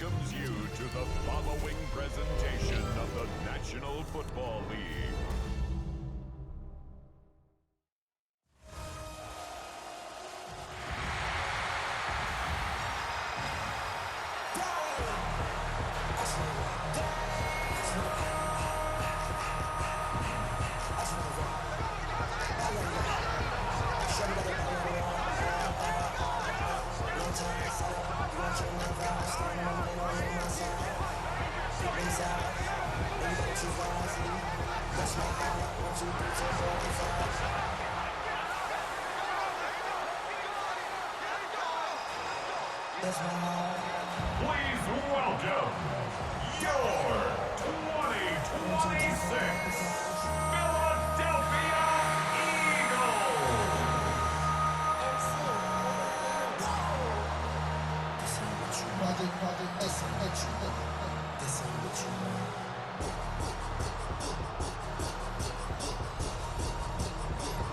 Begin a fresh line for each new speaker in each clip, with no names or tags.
welcomes you to the following presentation of the National Football League. Please welcome your 2026 Philadelphia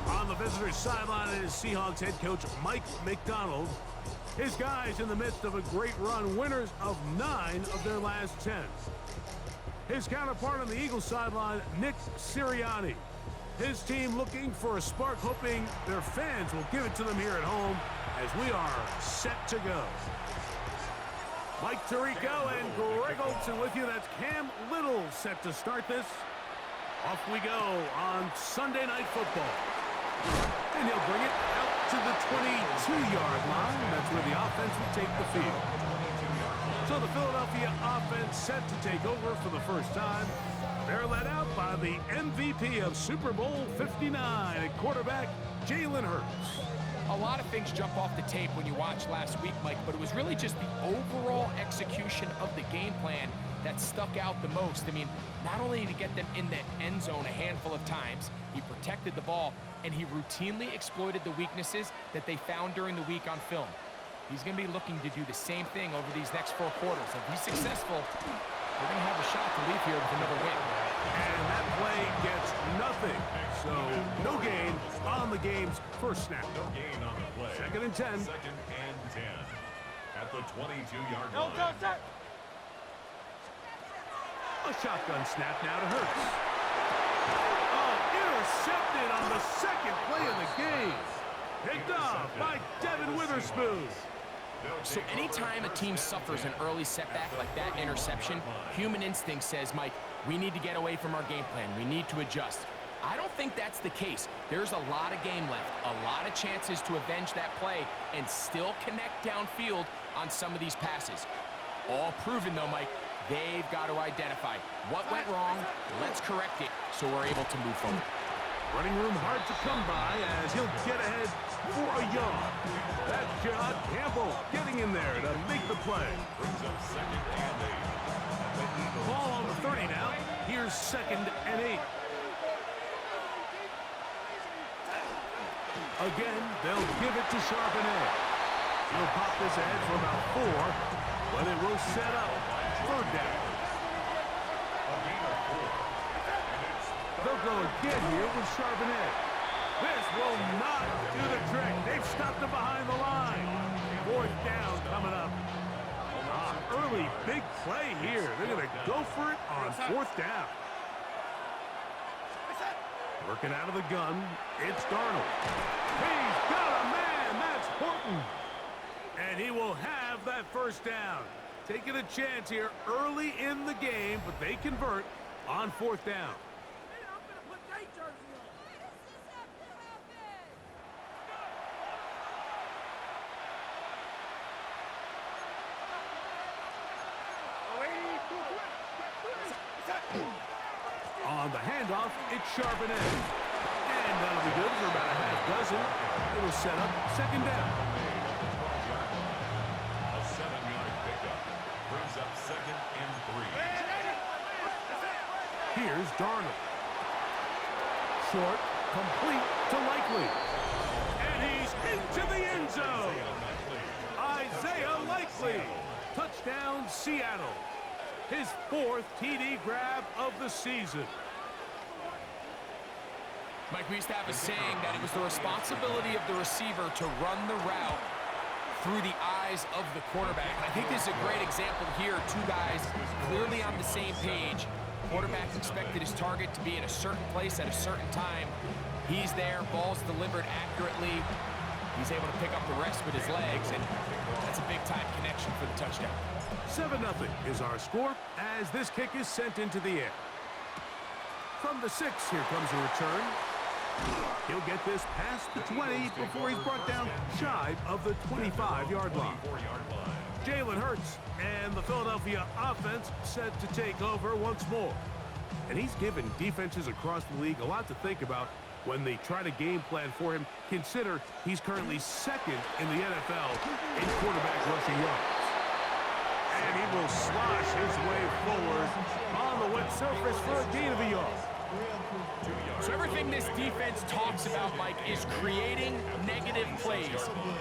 On the visitors' sideline is Seahawks head coach Mike Macdonald. His guys in the midst of a great run, winners of 9 of their last 10. His counterpart on the Eagles sideline, Nick Sirianni. His team looking for a spark, hoping their fans will give it to them here at home as we are set to go. Mike Tirico and Greg Olson with you. That's Cam Little set to start this. Off we go on Sunday Night Football. And he'll bring it out to the 22-yard line. That's where the offense will take the field. So the Philadelphia offense set to take over for the first time. They're led out by the MVP of Super Bowl 59 at quarterback, Jalen Hurts.
A lot of things jump off the tape when you watch last week, Mike, but it was really just the overall execution of the game plan that stuck out the most. I mean, not only did he get them in the end zone a handful of times, he protected the ball, and he routinely exploited the weaknesses that they found during the week on film. He's going to be looking to do the same thing over these next 4 quarters. If he's successful, they're going to have a shot to leave here with another win.
And that play gets nothing. So no gain on the game's first snap.
No gain on the play.
Second and 10.
Second and 10 at the 22-yard line.
A shotgun snap now to Hurts. Oh, intercepted on the second play of the game. Picked off by Devin Witherspoon.
So anytime a team suffers an early setback like that interception, human instinct says, Mike, we need to get away from our game plan. We need to adjust. I don't think that's the case. There's a lot of game left, a lot of chances to avenge that play and still connect downfield on some of these passes. All proven, though, Mike. They've got to identify what went wrong, let's correct it, so we're able to move forward.
Running room hard to come by as he'll get ahead for a yard. That's John Campbell getting in there to make the play.
Brings up second and 8.
Ball on the 30 now. Here's second and 8. Again, they'll give it to Charbonnet. He'll pop this ahead for about 4, but it will set up third down. They'll go again here with Charbonnet. This will not do the trick. They've stopped him behind the line. Fourth down coming up. Early big play here. They're going to go for it on fourth down. Working out of the gun, it's Darnold. He's got a man. That's Horton. And he will have that first down. Taking a chance here early in the game, but they convert on fourth down. On the handoff, it's Charbonnet. And that'll be good for about a half dozen. It'll set up second down.
A 7-yard pickup brings up second and 3.
Here's Darnold. Short, complete to Likely. And he's into the end zone. Isaiah Likely. Touchdown, Seattle. His 4th TD grab of the season.
Mike, we used to have a saying that it was the responsibility of the receiver to run the route through the eyes of the quarterback. I think this is a great example here. Two guys clearly on the same page. Quarterback expected his target to be in a certain place at a certain time. He's there, ball's delivered accurately. He's able to pick up the rest with his legs, and that's a big-time connection for the touchdown.
7-0 is our score as this kick is sent into the air. From the 6, here comes a return. He'll get this past the 20 before he's brought down shy of the 25-yard line. Jalen Hurts and the Philadelphia offense set to take over once more. And he's given defenses across the league a lot to think about when they try to game plan for him. Consider he's currently second in the NFL in quarterback rushing yards. And he will slosh his way forward on the wet surface for a gain of a yard.
So everything this defense talks about, Mike, is creating negative plays.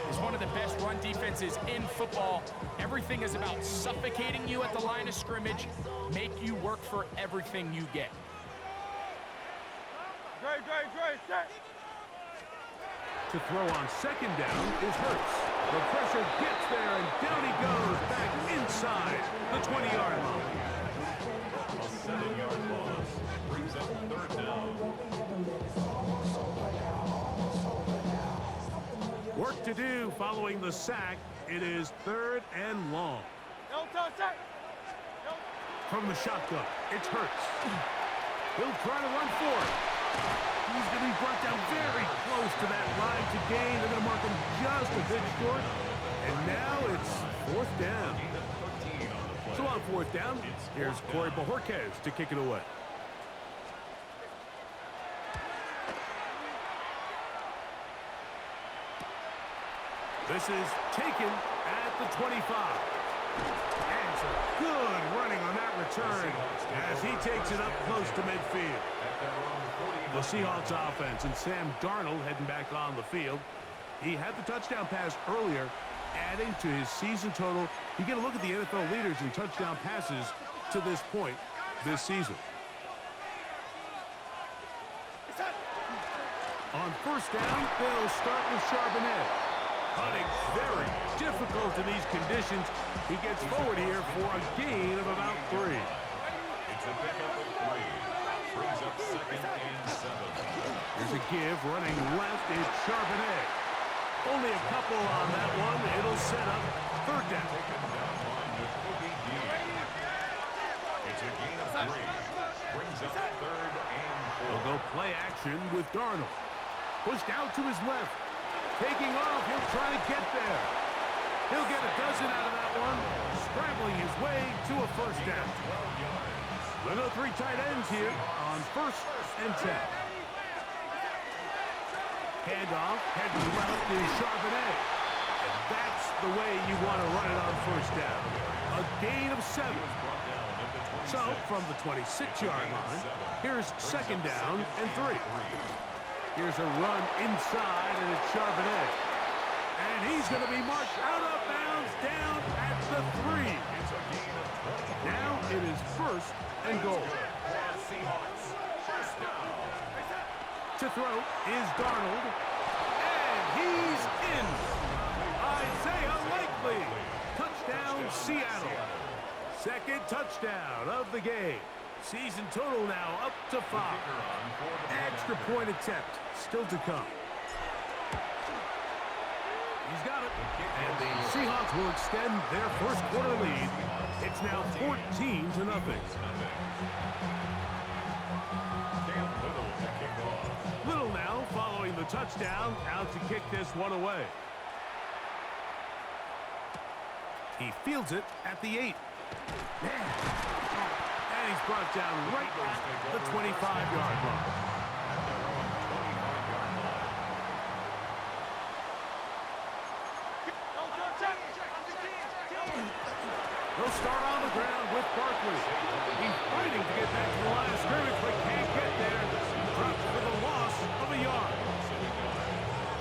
It's one of the best run defenses in football. Everything is about suffocating you at the line of scrimmage, make you work for everything you get.
To throw on second down is Hurts. The pressure gets there, and down he goes back inside the 20-yard line.
A 7-yard loss brings up third down.
Work to do following the sack. It is 3rd and long. From the shotgun, it's Hurts. He'll try to run for it. He's going to be brought down very close to that line to gain. They're going to mark him just a bit short. And now it's 4th down. So on 4th down, here's Corey Bojorquez to kick it away. This is taken at the 25. And some good running on that return as he takes it up close to midfield. The Seahawks offense and Sam Darnold heading back on the field. He had the touchdown pass earlier, adding to his season total. You get a look at the NFL leaders in touchdown passes to this point this season. On 1st down, they'll start with Charbonnet. Hunting very difficult in these conditions. He gets forward here for a gain of about 3.
It's a pickup of 3. Brings up 2nd and 7.
Here's a give running left. It's Charbonnet. Only a couple on that one. It'll set up 3rd down.
Taken down line to Kobe D. It's a gain of 3. Brings up 3rd and 4.
They'll go play action with Darnold. Pushed out to his left. Taking off, he'll try to get there. He'll get a dozen out of that one, scrambling his way to a 1st down. We'll go 3 tight ends here on 1st and 10. Handoff, heading left is Charbonnet. And that's the way you want to run it on 1st down. A gain of 7. So, from the 26-yard line, here's 2nd down and 3. Here's a run inside, and it's Charbonnet. And he's going to be marked out of bounds down at the 3. Now it is 1st and goal. To throw is Darnold. And he's in. Isaiah Likely. Touchdown, Seattle. 2nd touchdown of the game. Season total now up to 5. Extra point attempt still to come. He's got it. And the Seahawks will extend their 1st quarter lead. It's now 14-0. Little now following the touchdown, out to kick this one away. He fields it at the 8. And he's brought down right at the 25-yard line. They'll start on the ground with Barkley. He's fighting to get back to the line of scrimmage, but can't get there. Drops for the loss of a yard.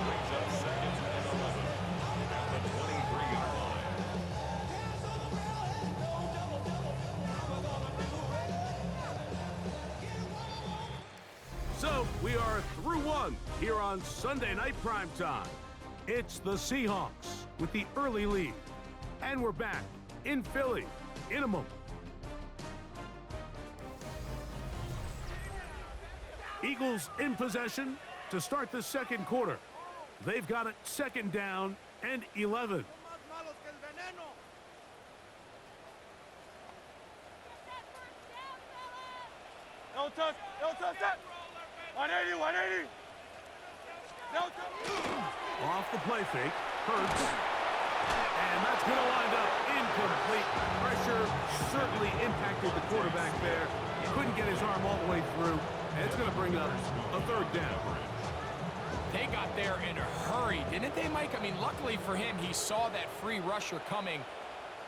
Brings up 2nd and 11 at the 23-yard line.
So, we are through 1 here on Sunday Night Primetime. It's the Seahawks with the early lead. And we're back in Philly in a moment. Eagles in possession to start the second quarter. They've got it 2nd down and 11.
No touch, no touch, 180, 180. No touch.
Off the play fake, Hurts. And that's going to wind up incomplete. Pressure certainly impacted the quarterback there. He couldn't get his arm all the way through. And it's going to bring up a 3rd down.
They got there in a hurry, didn't they, Mike? I mean, luckily for him, he saw that free rusher coming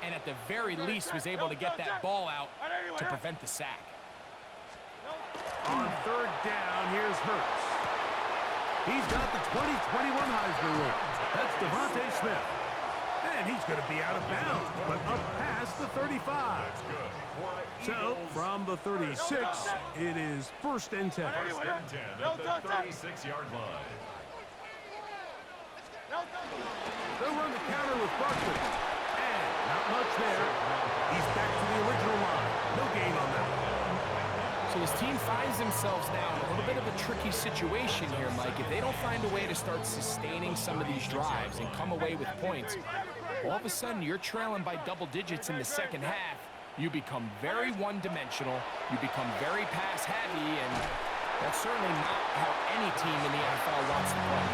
and at the very least was able to get that ball out to prevent the sack.
On 3rd down, here's Hurts. He's got the 2021 Heisman winner. That's Devontae Smith. And he's going to be out of bounds, but up past the 35. So, from the 36, it is 1st and 10.
1st and 10 at the 36-yard line.
They'll run the counter with Barkley. And not much there. He's back to the original line. No gain on that one.
So this team finds themselves now in a little bit of a tricky situation here, Mike. If they don't find a way to start sustaining some of these drives and come away with points, all of a sudden you're trailing by double digits in the second half. You become very one-dimensional. You become very pass-heavy, and that's certainly not how any team in the NFL wants to play.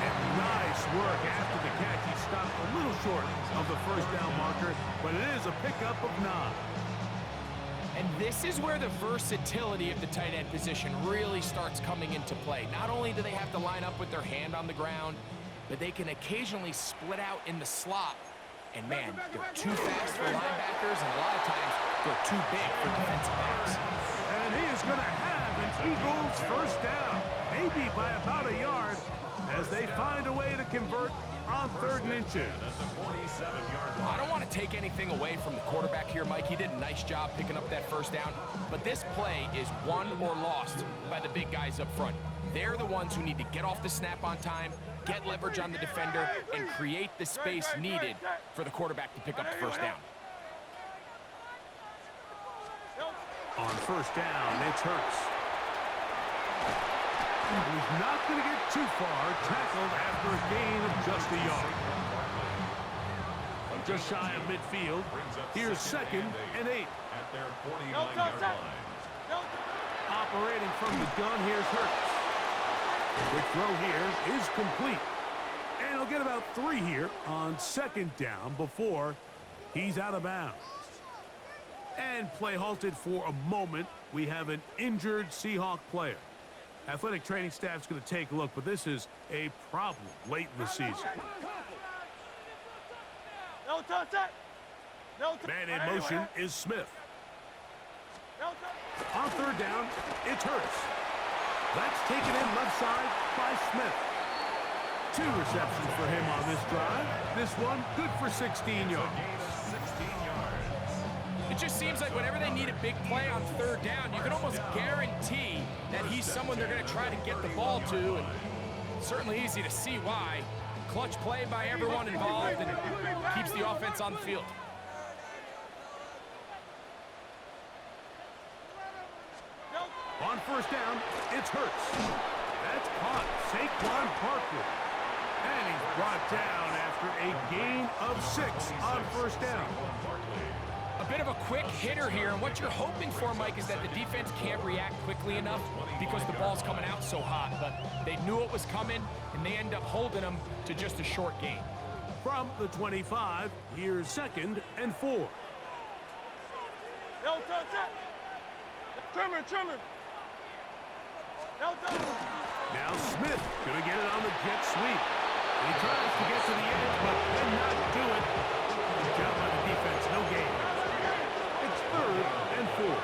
And nice work after the catch. He stopped a little short of the 1st down marker, but it is a pickup of 9.
And this is where the versatility of the tight end position really starts coming into play. Not only do they have to line up with their hand on the ground, but they can occasionally split out in the slot. And man, they're too fast for linebackers, and a lot of times they're too big for defensive backs.
And he is going to have an Eagles 1st down, maybe by about a yard, as they find a way to convert on 3rd and inches.
I don't want to take anything away from the quarterback here, Mike. He did a nice job picking up that 1st down, but this play is won or lost by the big guys up front. They're the ones who need to get off the snap on time, get leverage on the defender, and create the space needed for the quarterback to pick up the 1st down.
On 1st down, it's Hurts. He's not going to get too far, tackled after a gain of just a yard. Just shy of midfield. Here's 2nd and 8.
At their 49-yard line.
Operating from the gun, here's Hurts. Quick throw here is complete. And he'll get about 3 here on 2nd down before he's out of bounds. And play halted for a moment. We have an injured Seahawk player. Athletic training staff's going to take a look, but this is a problem late in the season.
No touch that. No touch.
Man in motion is Smith.
No touch.
On 3rd down, it's Hurts. That's taken in left side by Smith. 2 receptions for him on this drive. This one good for 16 yards.
It just seems like whenever they need a big play on 3rd down, you can almost guarantee that he's someone they're going to try to get the ball to, and it's certainly easy to see why. Clutch play by everyone involved and keeps the offense on the field.
On 1st down, it's Hurts. That's caught. Saquon Barkley. And he's brought down after a gain of 6 on 1st down.
A bit of a quick hitter here, and what you're hoping for, Mike, is that the defense can't react quickly enough because the ball's coming out so hot, but they knew it was coming, and they end up holding them to just a short gain.
From the 25, here's 2nd and 4.
No touch that. Trimmer. No touch.
Now Smith gonna get it on the jet sweep. He tries to get to the edge, but cannot do it. Good job by the defense, no gain. It's 3rd and 4.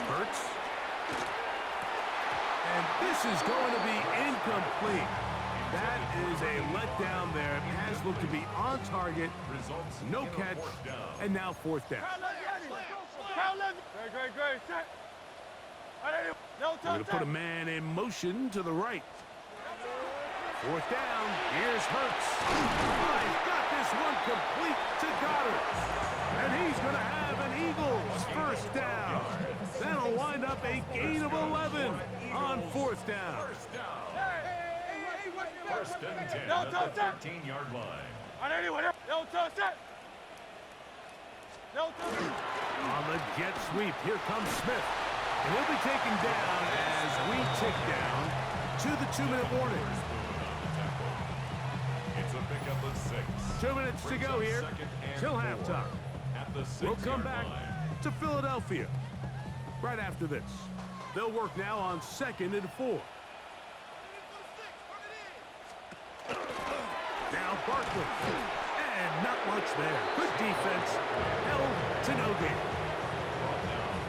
Hurts. And this is going to be incomplete. That is a letdown there. Pass looked to be on target. No catch. And now 4th down.
Great. Set. No touch.
We're going to put a man in motion to the right. 4th down. Here's Hurts. My one complete to Goddard. And he's going to have an Eagles first down. That'll wind up a gain of 11 on fourth down.
First and 10 at the 13-yard line.
On the jet sweep, here comes Smith. And he'll be taken down as we tick down to the 2-minute warning.
It's a pickup of 6.
2 minutes to go here till halftime. We'll come back to Philadelphia right after this. They'll work now on 2nd and 4. Now Barkley. And not much there. Good defense. Held to no gain.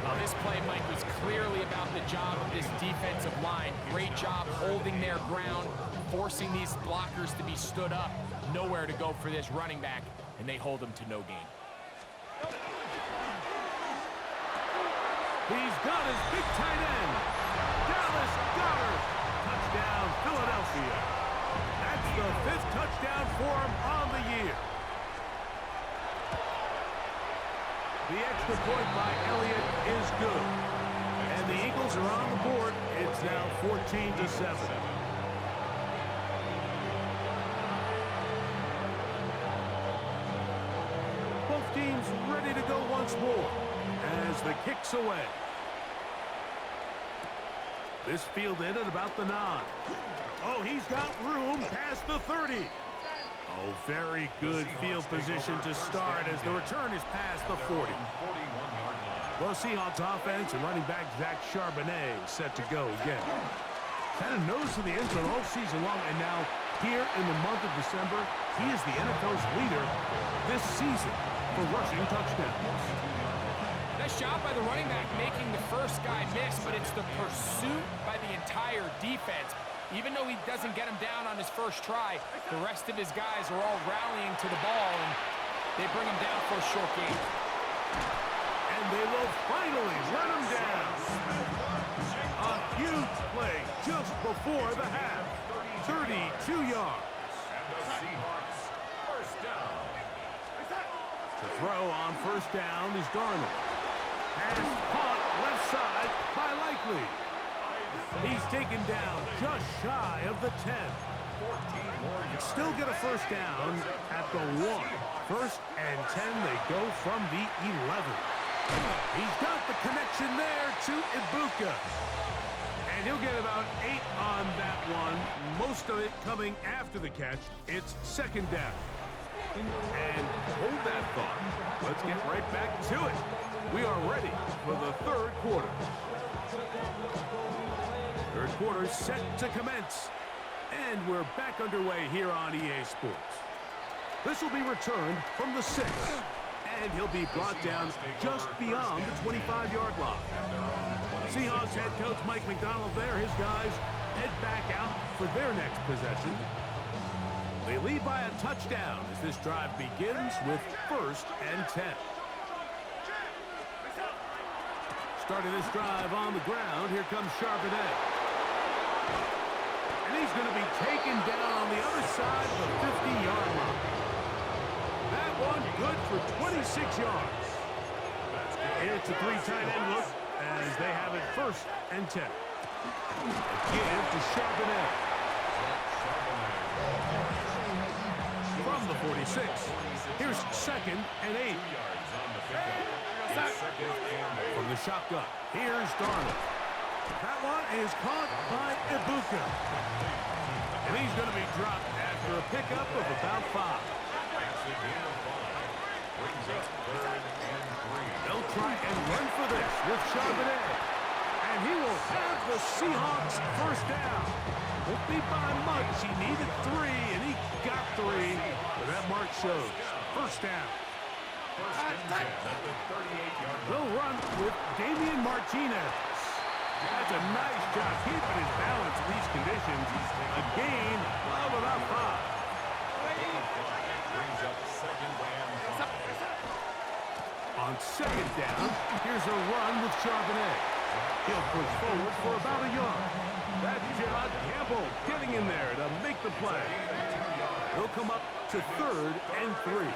Well, this play, Mike, was clearly about the job of this defensive line. Great job holding their ground, forcing these blockers to be stood up. Nowhere to go for this running back, and they hold him to no gain.
He's got his big tight end. Dallas Goddard. Touchdown, Philadelphia. That's the 5th touchdown for him on the year. The extra point by Elliott is good. And the Eagles are on the board. It's now 14-7. Both teams ready to go once more as the kick's away. This fielded at about the 9. Oh, he's got room past the 30. Oh, very good field position to start as the return is past the 40. Well, Seahawks offense and running back Zach Charbonnet set to go again. Had a nose to the end zone all season long, and now here in the month of December, he is the NFL's leader this season for rushing touchdowns.
Nice job by the running back making the first guy miss, but it's the pursuit by the entire defense. Even though he doesn't get him down on his first try, the rest of his guys are all rallying to the ball, and they bring him down for a short gain.
And they will finally run him down. A huge play just before the half. 32 yards.
And the Seahawks first down.
To throw on first down is Darnold. Pass caught left side by Likely. He's taken down just shy of the 10. Still get a first down at the 1. First and 10, they go from the 11. He's got the connection there to Ibuka. And he'll get about 8 on that one. Most of it coming after the catch. It's second down. And hold that thought. Let's get right back to it. We are ready for the third quarter. Third quarter set to commence. And we're back underway here on EA Sports. This will be returned from the 6. And he'll be brought down just beyond the 25-yard line. Seahawks head coach Mike Macdonald there. His guys head back out for their next possession. They lead by a touchdown as this drive begins with first and 10. Starting this drive on the ground, here comes Charbonnet. And he's going to be taken down on the other side of the 50-yard line. That one good for 26 yards. It's a 3 tight end look as they have it first and 10. A give to Charbonnet. From the 46, here's second and 8. From the shotgun, here's Darnold. That one is caught by Ibuka. And he's going to be dropped after a pickup of about 5. They'll try and run for this with Charbonnet. And he will have the Seahawks first down. Won't be by much. He needed 3, and he got 3. But that mark shows. First down. They'll run with Damian Martinez. That's a nice job keeping his balance in these conditions. A gain of about 5. On second down, here's a run with Charbonnet. He'll push forward for about a yard. That's Gerard Campbell getting in there to make the play. They'll come up to 3rd and 3.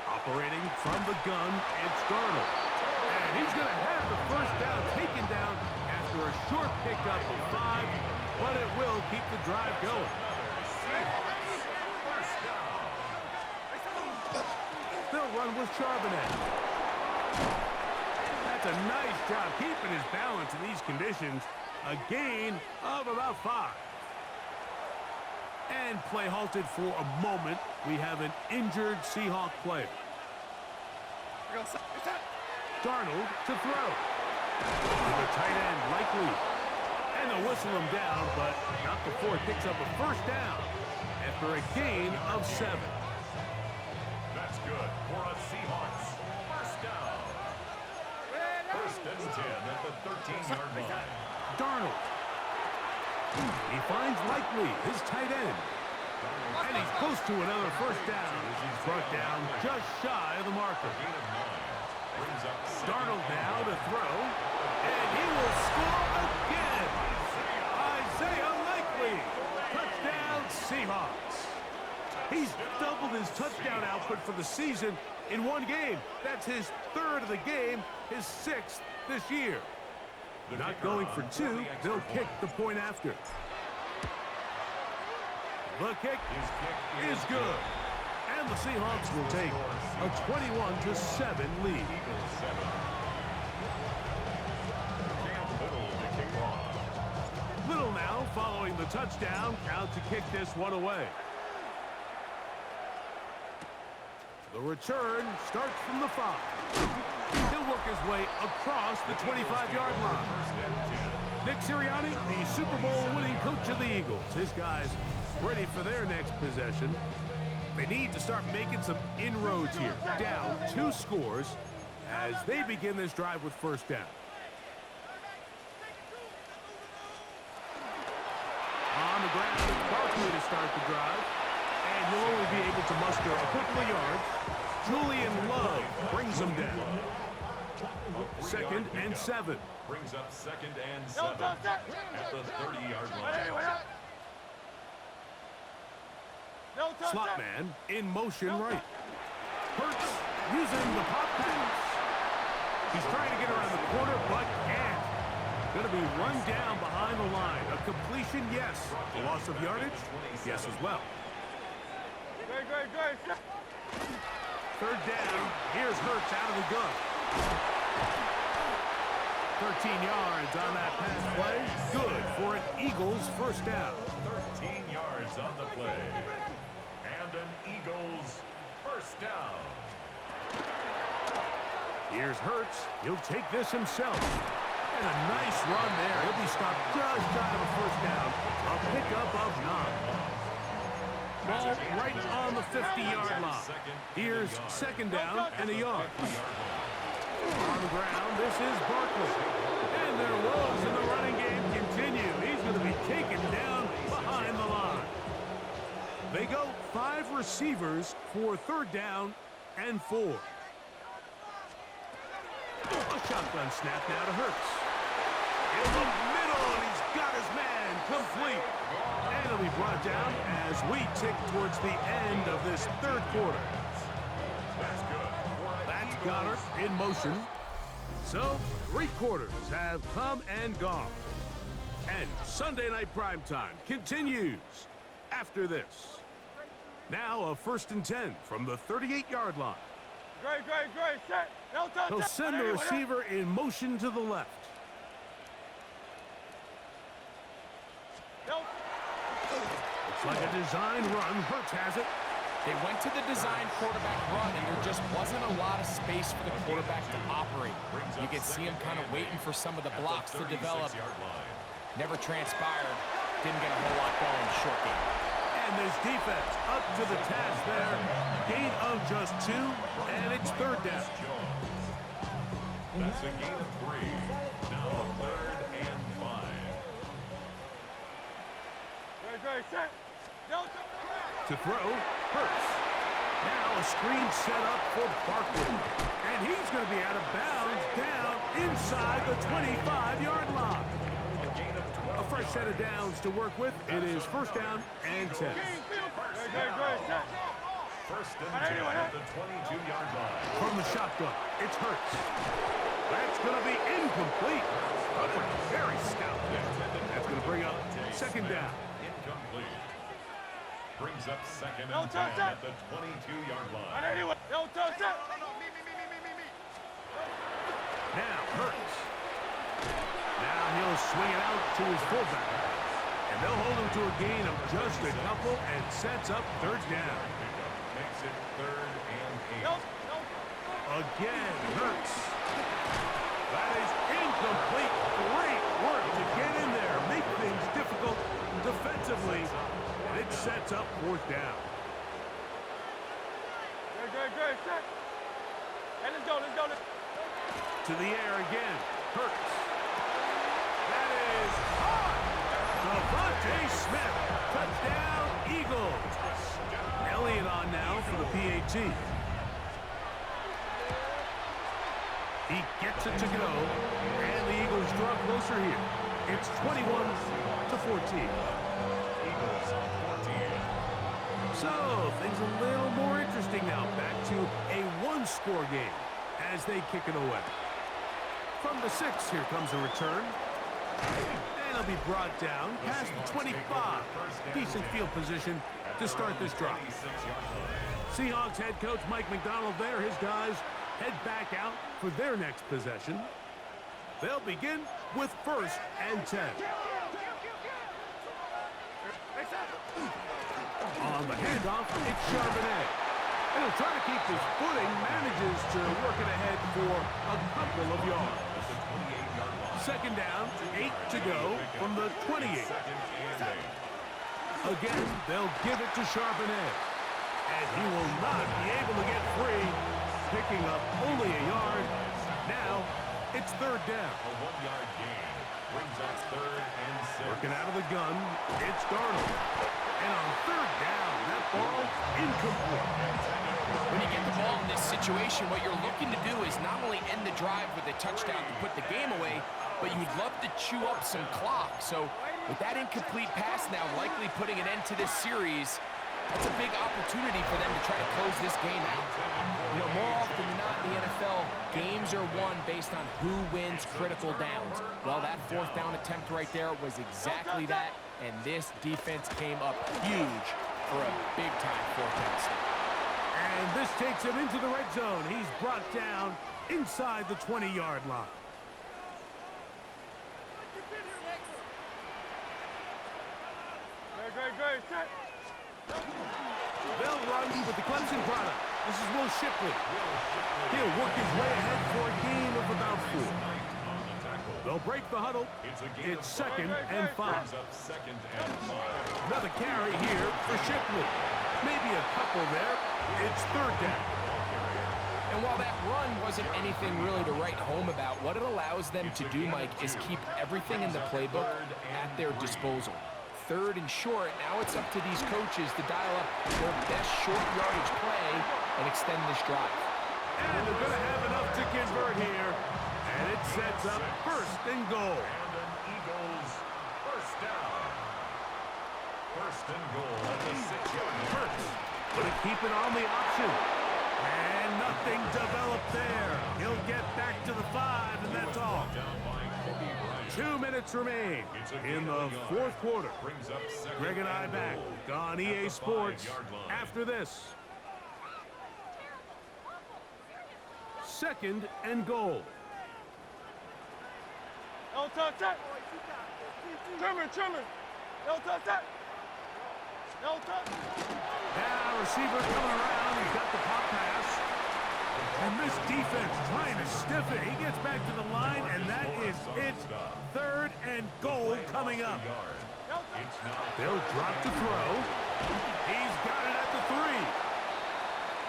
Operating from the gun, it's Darnold. And he's going to have the first down taken down after a short pickup of 5, but it will keep the drive going. They'll run with Charbonnet. That's a nice job keeping his balance in these conditions. A gain of about 5. And play halted for a moment. We have an injured Seahawk player. Darnold to throw. To the tight end, likely. And they'll whistle him down, but not before it picks up a first down after a gain of 7.
That's good for a Seahawks first down. 1st and 10 at the 13-yard line.
Darnold. He finds Likely, his tight end. And he's close to another first down as he's brought down just shy of the marker. Darnold now to throw. And he will score again. Isaiah Likely. Touchdown Seahawks. He's doubled his touchdown output for the season in one game. That's his 3rd of the game, his 6th this year. Not going for 2, they'll kick the point after. The kick is good. And the Seahawks will take a 21-7 lead. Little now following the touchdown, out to kick this one away. The return starts from the 5. He'll work his way across the 25-yard line. Nick Sirianni, the Super Bowl winning coach of the Eagles. His guys ready for their next possession. They need to start making some inroads here. Down 2 scores as they begin this drive with first down. On the ground, it's Barkley to start the drive. And he'll only be able to muster a couple of yards. Julian Love brings him down. 2nd and 7.
Brings up 2nd and 7 at the 30-yard line.
Slot man in motion right. Hurts using the pop pass. He's trying to get around the corner, but can't. Going to be run down behind the line. A completion, yes. A loss of yardage, yes as well.
Great.
3rd down. Here's Hurts out of the gun. 13 yards on that pass play. Good for an Eagles first down.
13 yards on the play. And an Eagles first down.
Here's Hurts. He'll take this himself. And a nice run there. He'll be stopped just shy of a first down. A pickup of 9. Ball right on the 50-yard line. Here's 2nd down and a yard. On the ground, this is Barkley. And their woes in the running game continue. He's going to be taken down behind the line. They go 5 receivers for 3rd down and 4. A shotgun snap now to Hurts. In the middle, and he's got his man complete. And he'll be brought down as we tick towards the end of this 3rd quarter. That's Goddard in motion. So, 3 quarters have come and gone. And Sunday Night Primetime continues after this. Now a 1st and 10 from the 38-yard line.
Great. Set.
He'll send the receiver in motion to the left. Looks like a design run. Hurts has it.
They went to the design quarterback run, and there just wasn't a lot of space for the quarterback to operate. You could see him kind of waiting for some of the blocks to develop. Never transpired. Didn't get a whole lot going in the short game.
And this defense up to the task there. Gain of just 2, and it's 3rd down.
That's a gain of 3. Now 3rd and 5.
Great. Set.
To throw, Hurts. Now a screen set up for Barkley. And he's going to be out of bounds down inside the 25-yard line. A fresh set of downs to work with. It is 1st down and 10.
Great, great, set.
First and 10 at the 22-yard line.
From the shotgun, it's Hurts. That's going to be incomplete. Very stout. That's going to bring up second down.
Incomplete. Brings up second
No
and 10
touch
at the 22-yard line.
Anyway, no touch, set.
Now Hurts. Now he'll swing it out to his fullback. And they'll hold him to a gain of just a couple and sets up third down.
Makes it 3rd and 8.
No, no.
Again, Hurts. That is incomplete. Great work to get in there, make things difficult defensively, and it sets up fourth down.
Great, great, great, set. Hey, let's go, let's go.
To the air again, Hurts. That is hard. Devontae Smith, touchdown, Eagles. Elliott on now for the PAT. He gets it to go, and the Eagles draw closer here. It's 21-14.
Eagles on 14.
So, things a little more interesting now. Back to a one-score game as they kick it away. From the 6, here comes a return. And it'll be brought down past the 25. Decent field position to start this drive. Seahawks head coach Mike Macdonald there. His guys head back out for their next possession. They'll begin with 1st and 10. On the handoff, it's Charbonnet. And he'll try to keep his footing, manages to work it ahead for a couple of yards. Second down, 8 to go from the 28. Again, they'll give it to Charbonnet. And he will not be able to get free, picking up only a yard. Now, it's third down.
A 1-yard gain brings us 3rd and 6.
Working out of the gun, it's Darnold. And on third down, that ball incomplete.
When you get the ball in this situation, what you're looking to do is not only end the drive with a touchdown to put the game away, but you'd love to chew up some clock. So with that incomplete pass now likely putting an end to this series, that's a big opportunity for them to try to close this game out. You know, more often than not in the NFL, games are won based on who wins critical downs. Well, that 4th down attempt right there was exactly that, and this defense came up huge for a big-time 4th down stop.
And this takes him into the red zone. He's brought down inside the 20-yard line.
Great, great, great, set.
They'll run with the Clemson product. This is Will Shipley. He'll work his way ahead for a gain of about 4. They'll break the huddle. It's 2nd and 5. Another carry here for Shipley. Maybe a couple there. It's third down.
And while that run wasn't anything really to write home about, what it allows them to do, Mike, is keep everything in the playbook at their disposal. 3rd and short, now it's up to these coaches to dial up their best short yardage play and extend this drive.
And they're going to have enough to convert here. And it sets up 1st and goal.
And an Eagles first down. 1st and goal at the 6-yard line.
Hurts. Gonna keep it on the option. And nothing developed there. He'll get back to the 5, and that's all. 2 minutes remain in the 4th quarter. Greg and I back on EA Sports after this. 2nd and goal.
No touch, set. Trimmer. No touch, set. No touch.
Now receiver coming around. He's got the pop pass. And this defense trying to stiff it. He gets back to the line, and that is it. 3rd and goal coming up. They'll drop to throw. He's got it at the 3.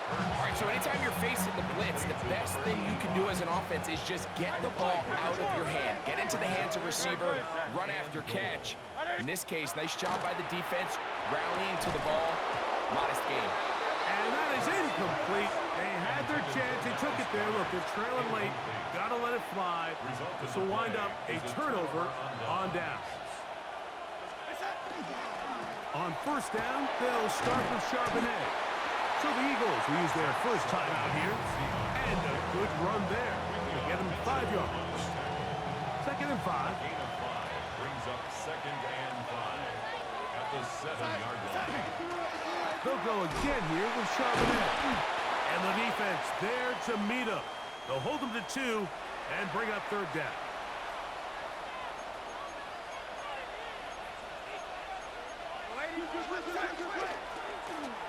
All right, so anytime you're facing the blitz, the best thing you can do as an offense is just get the ball out of your hand. Get into the hands of receiver, run after catch. In this case, nice job by the defense, rallying to the ball. Modest game.
And that is incomplete. They had their chance. They took it there. Look, they're trailing late. Got to let it fly. This will wind up a turnover on down. On first down, they'll start with Charbonnet. So the Eagles will use their first time out here. And a good run there to get them 5 yards. 2nd and 5.
Gain of 5 brings up 2nd and 5 at the 7-yard line.
They'll go again here with Charbonnet. And the defense there to meet them. They'll hold them to 2 and bring up 3rd down.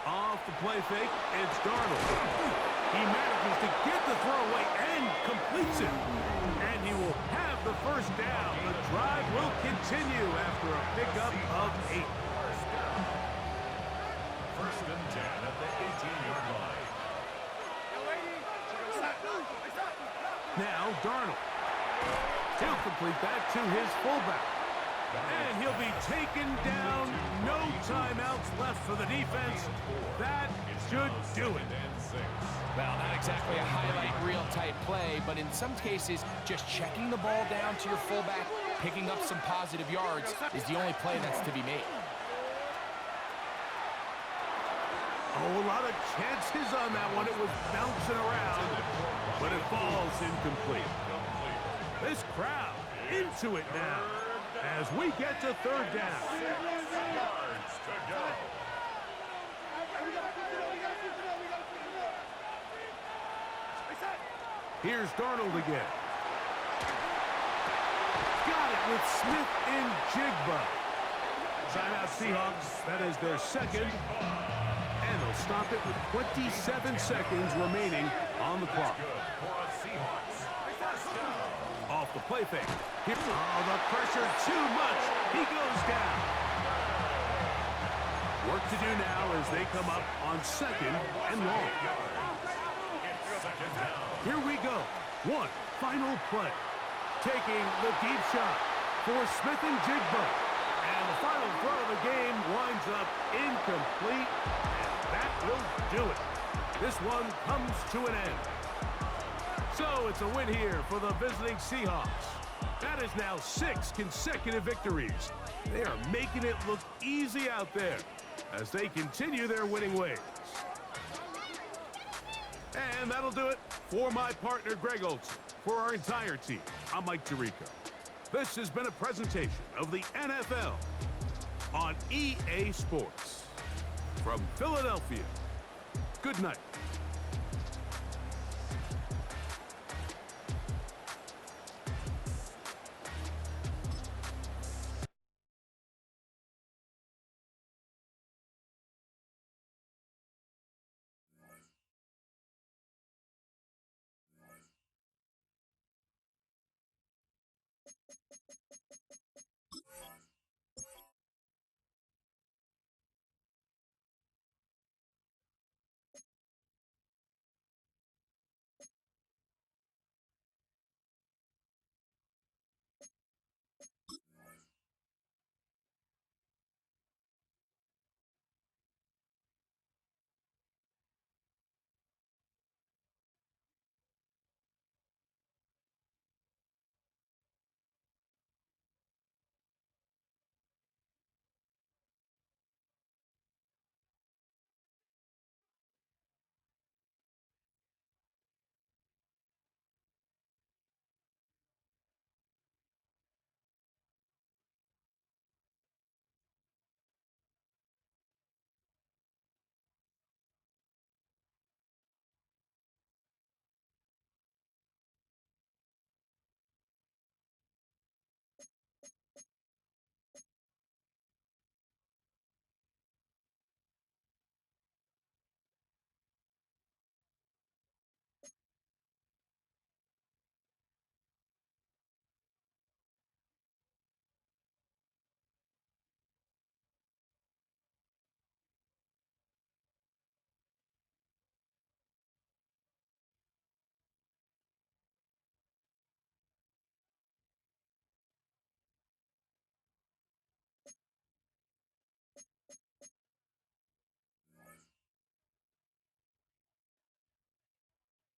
Off the play fake, it's Darnold. He manages to get the throw away and completes it. And he will have the first down. The drive will continue after a pickup of 8.
First and 10 at the 18-yard line.
Now Darnold. He'll complete that to his fullback. And he'll be taken down. No timeouts left for the defense. That should do it.
Well, not exactly a highlight reel type play, but in some cases, just checking the ball down to your fullback, picking up some positive yards is the only play that's to be made.
Oh, a lot of chances on that one. It was bouncing around, but it falls incomplete. This crowd into it now as we get to 3rd down.
6 yards to go.
Here's Darnold again. Got it with Smith and Jigba. Timeout Seahawks. That is their 2nd. And they'll stop it with 27 seconds remaining on the clock. Off the play fake. Oh, the pressure too much. He goes down. Work to do now as they come up on 2nd and long. Here we go. One final play. Taking the deep shot for Smith and Jigba. And the final throw of the game winds up incomplete. And that will do it. This one comes to an end. So it's a win here for the visiting Seahawks. That is now 6 consecutive victories. They are making it look easy out there as they continue their winning ways. And that'll do it for my partner, Greg Olson. For our entire team, I'm Mike Tirico. This has been a presentation of the NFL on EA Sports. From Philadelphia, good night.